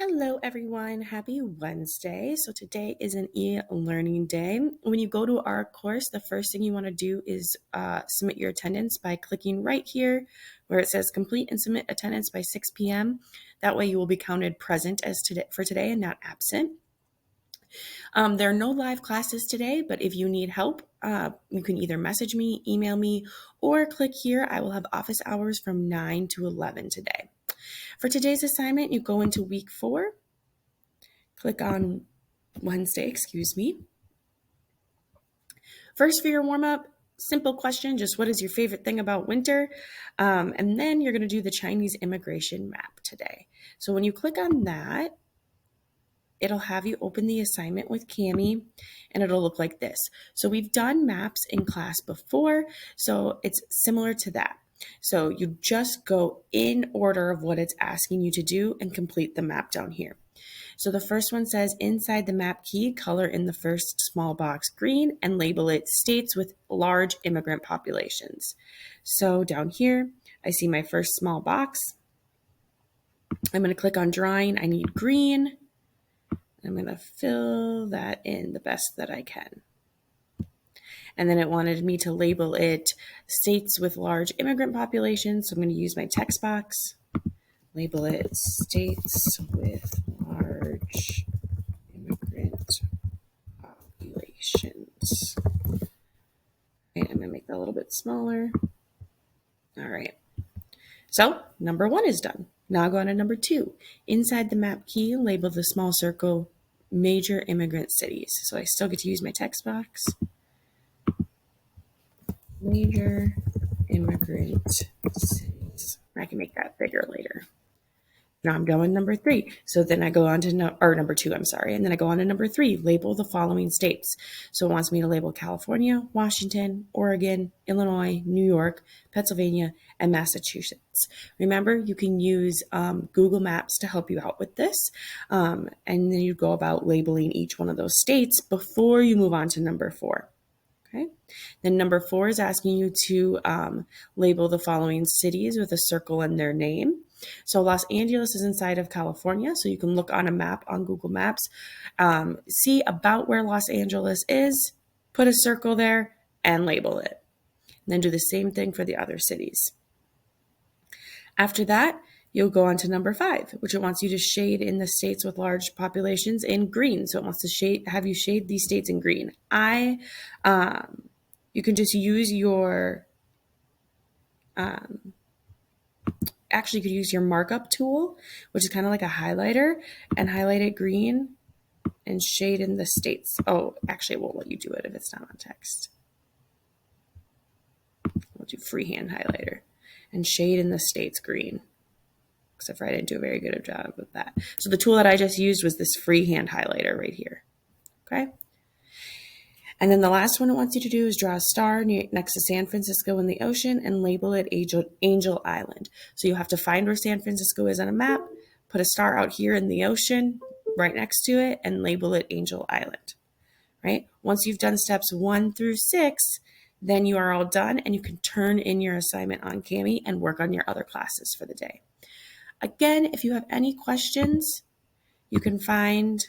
Hello, everyone. Happy Wednesday. So today is an e-learning day. When you go to our course, the first thing you want to do is submit your attendance by clicking right here where it says complete and submit attendance by 6 p.m. That way you will be counted present as for today and not absent. There are no live classes today, but if you need help, you can either message me, email me, or click here. I will have office hours from 9 to 11 today. For today's assignment, you go into week 4, click on Wednesday, First, for your warm-up, simple question, just what is your favorite thing about winter? And then you're going to do the Chinese immigration map today. So when you click on that, it'll have you open the assignment with Cami, and it'll look like this. So we've done maps in class before, so it's similar to that. So you just go in order of what it's asking you to do and complete the map down here. So the first one says inside the map key, color in the first small box green and label it states with large immigrant populations. So down here, I see my first small box. I'm going to click on drawing. I need green. I'm going to fill that in the best that I can. And then it wanted me to label it states with large immigrant populations. So I'm going to use my text box, label it states with large immigrant populations. Okay, I'm going to make that a little bit smaller. All right. So number 1 is done. Now I'll go on to number 2. Inside the map key, label the small circle major immigrant cities. So I still get to use my text box. Major immigrant cities. I can make that bigger later. Now I'm going number 3. So then I go on to number 2, I'm sorry. And then I go on to number 3, label the following states. So it wants me to label California, Washington, Oregon, Illinois, New York, Pennsylvania, and Massachusetts. Remember, you can use Google Maps to help you out with this. And then you go about labeling each one of those states before you move on to number 4. Okay. Then number 4 is asking you to label the following cities with a circle in their name. So Los Angeles is inside of California, so you can look on a map on Google Maps, see about where Los Angeles is, put a circle there, and label it. And then do the same thing for the other cities. After that, you'll go on to number 5, which it wants you to shade in the states with large populations in green. So it wants to have you shade these states in green. You can just use your, actually you could use your markup tool, which is kind of like a highlighter, and highlight it green and shade in the states. Oh, actually it won't let you do it if it's not on text. We'll do freehand highlighter and shade in the states green. Except for I didn't do a very good job with that. So the tool that I just used was this freehand highlighter right here. Okay. And then the last one it wants you to do is draw a star next to San Francisco in the ocean and label it Angel Island. So you have to find where San Francisco is on a map, put a star out here in the ocean right next to it, and label it Angel Island. Right? Once you've done steps 1 through 6, then you are all done and you can turn in your assignment on Cami and work on your other classes for the day. Again, if you have any questions, you can find